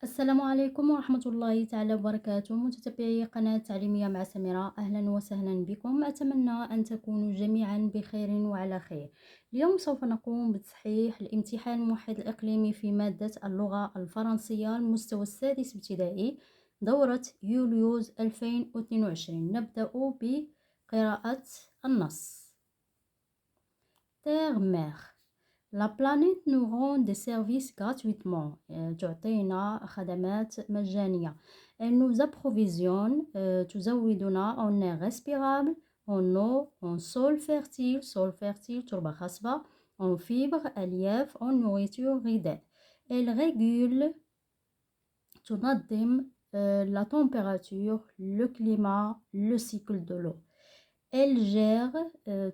السلام عليكم ورحمة الله تعالى وبركاته، متتبعي قناة تعليمية مع سميرة، أهلا وسهلا بكم. أتمنى أن تكونوا جميعا بخير وعلى خير. اليوم سوف نقوم بتصحيح الامتحان الموحد الإقليمي في مادة اللغة الفرنسية المستوى السادس ابتدائي دورة يوليوز 2022. نبدأ بقراءة النص. Terre mère. La planète nous rend des services gratuitement. تعطينا خدمات مجانية. Elle nous approvisionne. تزودنا en air respirable, en eau, en sol fertile, تربة خصبة, en fibres, ألياف, en nourriture, غذاء. Elle régule. تنظم la température, le climat, le cycle de l'eau. Elle gère,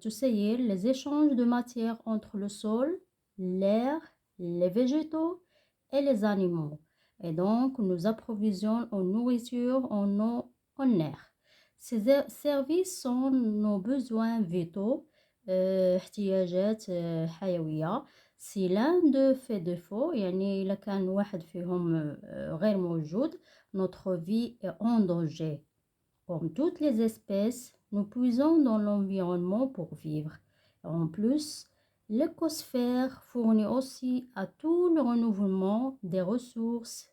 تسير les échanges de matière entre le sol, l'air, les végétaux et les animaux. Et donc, nous approvisionne en nourriture, en eau, en air. Ces services sont nos besoins vitaux, احتياجات حيوية. Si l'un d'eux fait défaut, يعني إذا كان واحد فيهم غير موجود, notre vie est en danger. Comme toutes les espèces, nous puisons dans l'environnement pour vivre. En plus, l'écosphère fournit aussi à tout le renouvellement des ressources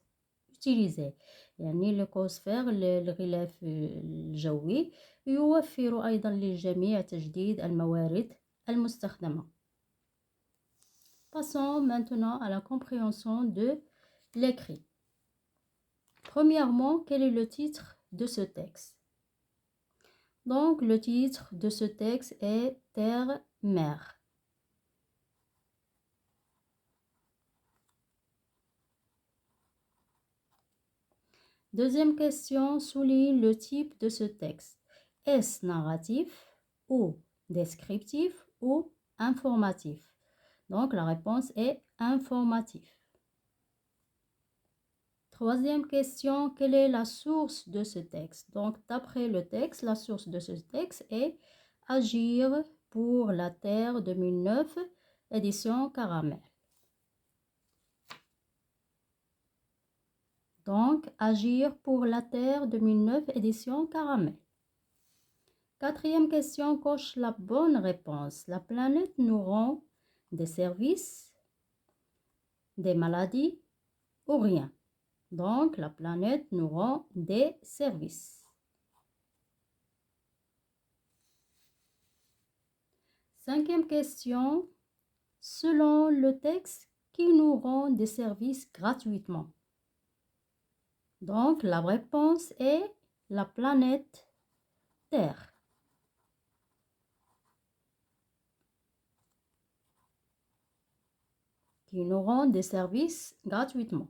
utilisées. يعني l'écosphère الغلاف الجوي يوفر أيضا للجميع تجديد الموارد المستخدمة. Passons maintenant à la compréhension de l'écrit. Premièrement, quel est le titre de ce texte? Donc, le titre de ce texte est Terre, mère. Deuxième question, souligne le type de ce texte. Est-ce narratif ou descriptif ou informatif? Donc, la réponse est informatif. Troisième question, quelle est la source de ce texte? Donc, d'après le texte, la source de ce texte est Agir pour la Terre 2009, édition Caramel. Donc, Agir pour la Terre 2009, édition Caramel. Quatrième question, coche la bonne réponse. La planète nous rend des services, des maladies ou rien. Donc, la planète nous rend des services. Cinquième question, selon le texte, qui nous rend des services gratuitement? Donc, la réponse est la planète Terre. Qui nous rend des services gratuitement.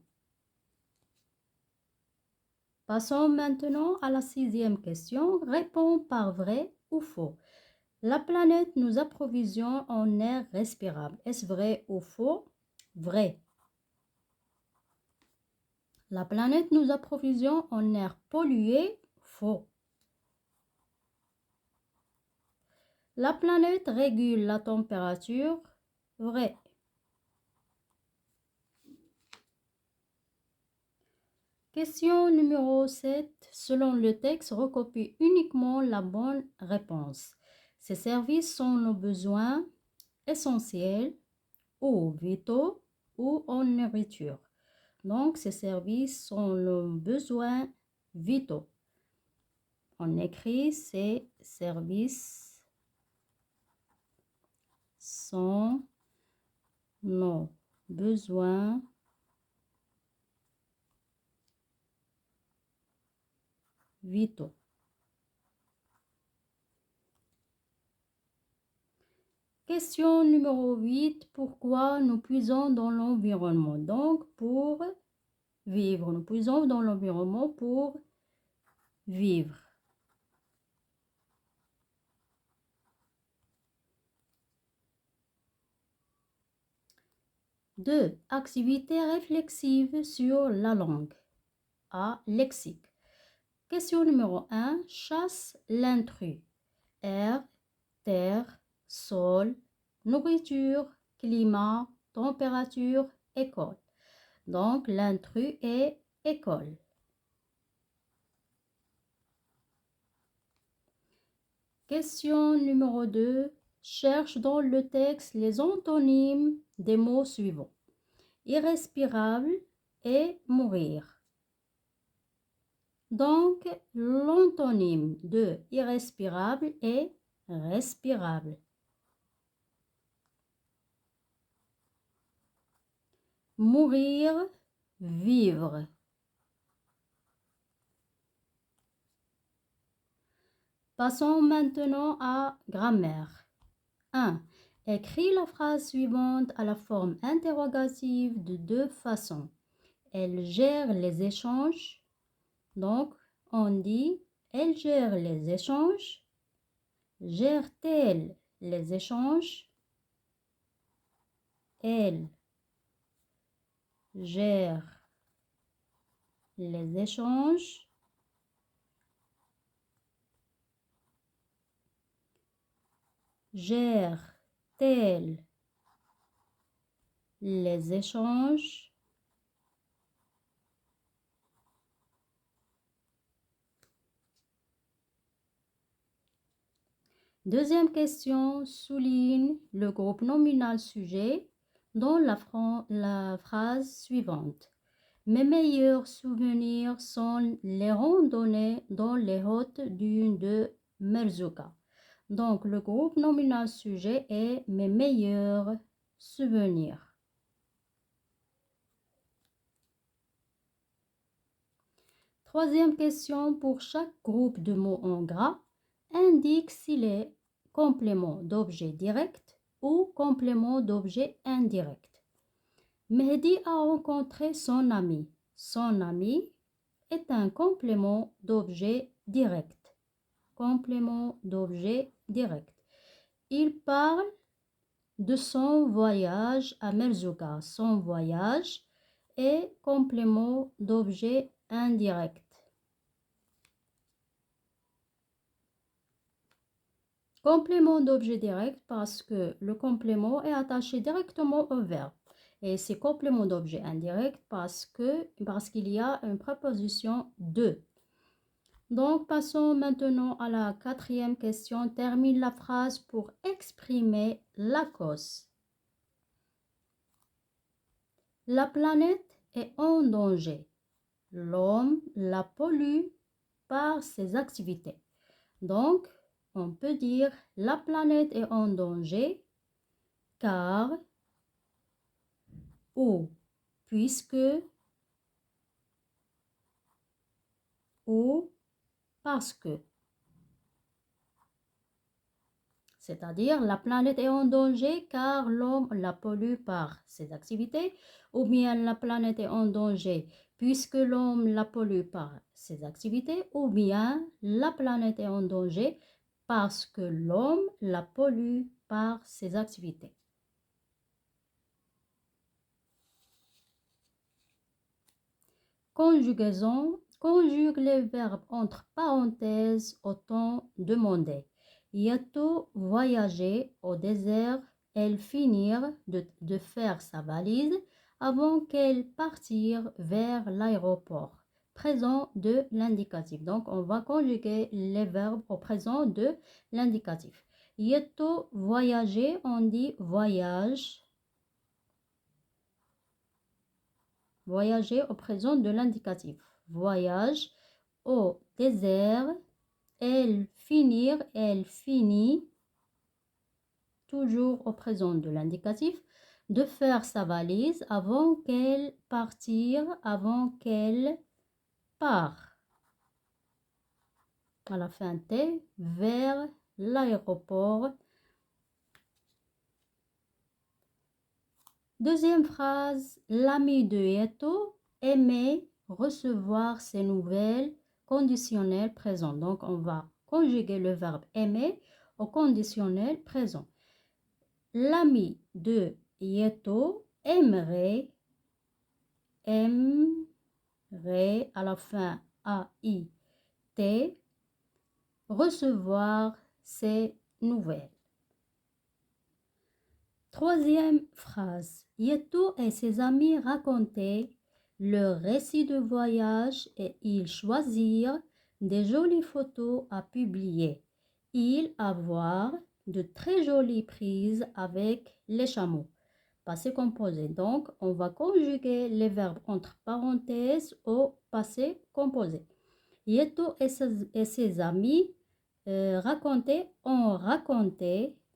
Passons maintenant à la sixième question. Réponds par vrai ou faux. La planète nous approvisionne en air respirable. Est-ce vrai ou faux? Vrai. La planète nous approvisionne en air pollué. Faux. La planète régule la température. Vrai. Question numéro 7. Selon le texte, recopie uniquement la bonne réponse. Ces services sont nos besoins essentiels ou vitaux ou en nourriture. Donc, ces services sont nos besoins vitaux. On écrit ces services sont nos besoins vitaux. Question numéro 8. Pourquoi nous puisons dans l'environnement? Donc, pour vivre. Nous puisons dans l'environnement pour vivre. Deux. Activité réflexive sur la langue. A. Lexique. Question numéro 1. Chasse l'intrus. Air, terre, sol, nourriture, climat, température, école. Donc, l'intrus est école. Question numéro 2. Cherche dans le texte les antonymes des mots suivants. Irrespirable et mourir. Donc, l'antonyme de irrespirable est respirable. Mourir, vivre. Passons maintenant à grammaire. 1. Écris la phrase suivante à la forme interrogative de deux façons. Elle gère les échanges. Donc, on dit, elle gère les échanges. Gère-t-elle les échanges? Elle gère les échanges. Gère-t-elle les échanges? Deuxième question, souligne le groupe nominal sujet dans la phrase suivante. Mes meilleurs souvenirs sont les randonnées dans les hautes dunes de Merzouga. Donc, le groupe nominal sujet est mes meilleurs souvenirs. Troisième question, pour chaque groupe de mots en gras, indique s'il est complément d'objet direct ou complément d'objet indirect. Mehdi a rencontré son ami. Son ami est un complément d'objet direct. Complément d'objet direct. Il parle de son voyage à Merzouga. Son voyage est complément d'objet indirect. Complément d'objet direct parce que le complément est attaché directement au verbe. Et c'est complément d'objet indirect parce qu'il y a une préposition de. Donc, passons maintenant à la quatrième question. Termine la phrase pour exprimer la cause. La planète est en danger. L'homme la pollue par ses activités. Donc, on peut dire la planète est en danger car ou puisque ou parce que. C'est-à-dire la planète est en danger car l'homme la pollue par ses activités, ou bien la planète est en danger puisque l'homme la pollue par ses activités, ou bien la planète est en danger parce que l'homme la pollue par ses activités. Conjugaison, conjugue les verbes entre parenthèses au temps demandé. Yato voyager au désert, elle finir de faire sa valise avant qu'elle partire vers l'aéroport. Présent de l'indicatif. Donc, on va conjuguer les verbes au présent de l'indicatif. Yato voyager, on dit voyage. Voyager au présent de l'indicatif. Voyage au désert. Elle finir, elle finit. Toujours au présent de l'indicatif. De faire sa valise avant qu'elle partire, avant qu'elle part. À la fin T, vers l'aéroport. Deuxième phrase, l'ami de Yeto aimait recevoir ses nouvelles conditionnelles présent. Donc, on va conjuguer le verbe aimer au conditionnel présent. L'ami de Yeto aimerait à la fin A-I-T, recevoir ses nouvelles. Troisième phrase. Yeto et ses amis racontaient le récit de voyage et ils choisirent des jolies photos à publier. Ils avoir de très jolies prises avec les chameaux. Passé composé. Donc, on va conjuguer les verbes entre parenthèses au passé composé. Yeto et ses amis ont raconté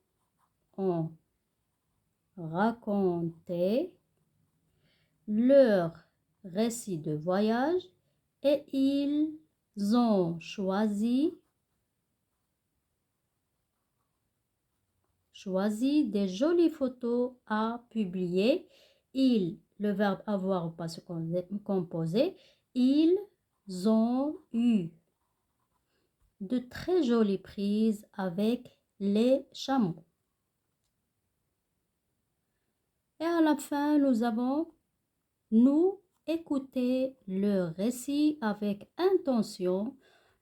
leur récit de voyage et ils ont choisi des jolies photos à publier. Le verbe avoir au passé composé, ils ont eu de très jolies prises avec les chameaux. Et à la fin, nous avons nous écouter le récit avec intention,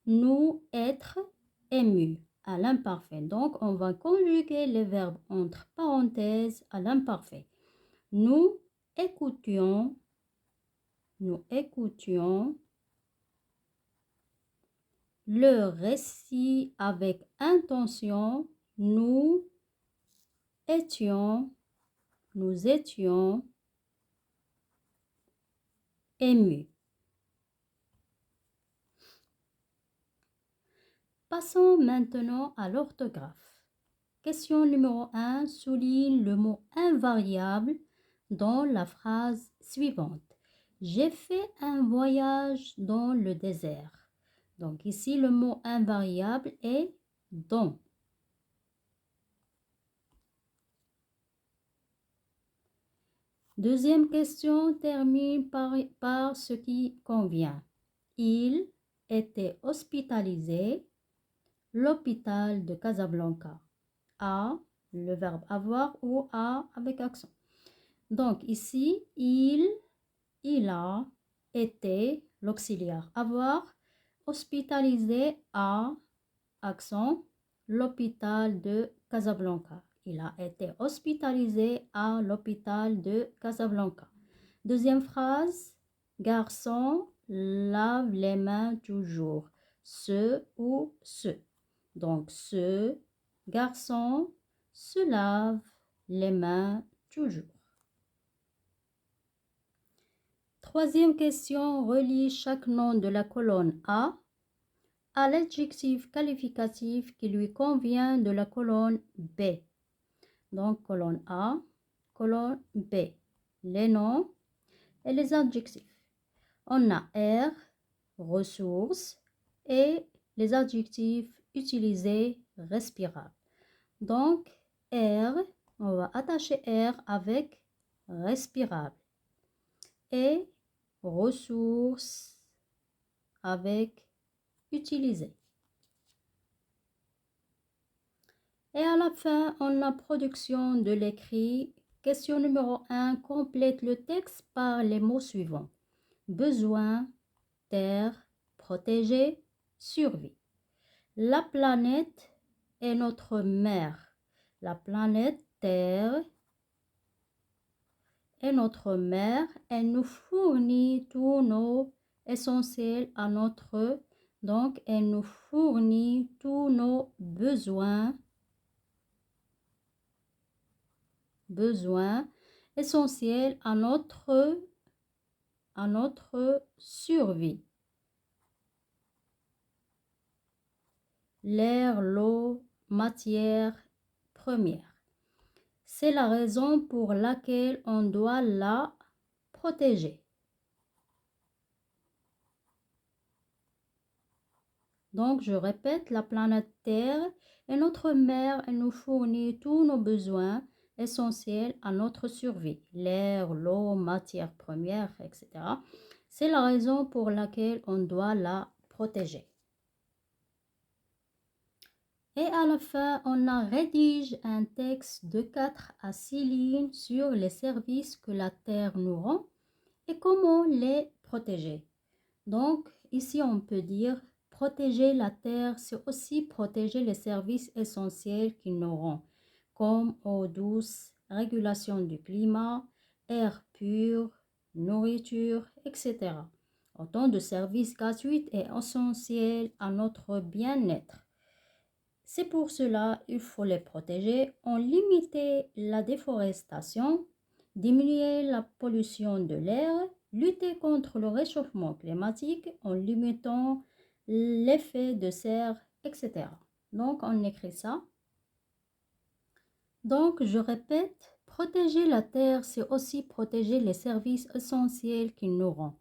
nous être émus à l'imparfait. Donc, on va conjuguer les verbes entre parenthèses à l'imparfait. Nous écoutions le récit avec intention, nous étions émus. Passons maintenant à l'orthographe. Question numéro 1, souligne le mot invariable dans la phrase suivante. J'ai fait un voyage dans le désert. Donc ici, le mot invariable est dans. Deuxième question termine par ce qui convient. Il était hospitalisé, l'hôpital de Casablanca. A, le verbe avoir ou A avec accent. Donc ici, il a été, l'auxiliaire avoir, hospitalisé à accent, l'hôpital de Casablanca. Il a été hospitalisé à l'hôpital de Casablanca. Deuxième phrase, garçon lave les mains toujours. Ce ou ce. Donc, ce garçon se lave les mains toujours. Troisième question, relie chaque nom de la colonne A à l'adjectif qualificatif qui lui convient de la colonne B. Donc, colonne A, colonne B. Les noms et les adjectifs. On a R, ressources, et les adjectifs utilisés, respirables. Donc, R, on va attacher R avec respirable et ressources avec utilisé. Et à la fin, on a production de l'écrit. Question numéro 1, complète le texte par les mots suivants. Besoin, terre, protéger, survie. La planète est notre mère. La planète Terre est notre mère. Elle nous fournit tous nos essentiels à notre... Donc, elle nous fournit tous nos besoins essentiels à notre survie. L'air, l'eau, matière première. C'est la raison pour laquelle on doit la protéger. Donc, je répète, la planète Terre est notre mère. Elle nous fournit tous nos besoins essentiels à notre survie. L'air, l'eau, matière première, etc. C'est la raison pour laquelle on doit la protéger. Et à la fin, on a rédige un texte de 4 à 6 lignes sur les services que la Terre nous rend et comment les protéger. Donc, ici, on peut dire protéger la Terre, c'est aussi protéger les services essentiels qu'ils nous rend, comme eau douce, régulation du climat, air pur, nourriture, etc. Autant de services gratuits et essentiels à notre bien-être. C'est pour cela qu'il faut les protéger en limitant la déforestation, diminuer la pollution de l'air, lutter contre le réchauffement climatique en limitant l'effet de serre, etc. Donc, on écrit ça. Donc, je répète, protéger la Terre, c'est aussi protéger les services essentiels qu'il nous rend,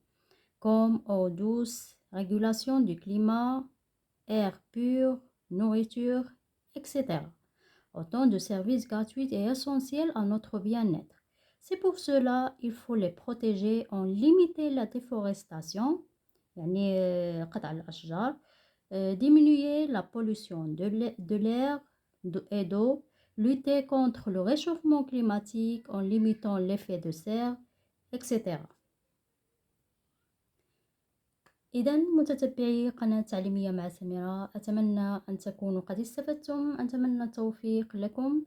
comme eau douce, régulation du climat, air pur, nourriture, etc. Autant de services gratuits et essentiels à notre bien-être. C'est pour cela qu'il faut les protéger en limitant la déforestation, يعني قطع الأشجار, diminuer la pollution de l'air et d'eau, lutter contre le réchauffement climatique en limitant l'effet de serre, etc. إذا متتبعي قناة تعليمية مع سميرة، أتمنى أن تكونوا قد استفدتم، أتمنى التوفيق لكم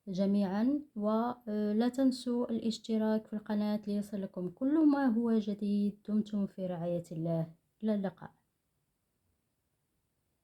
جميعا، ولا تنسوا الاشتراك في القناة ليصلكم كل ما هو جديد. دمتم في رعاية الله، إلى اللقاء.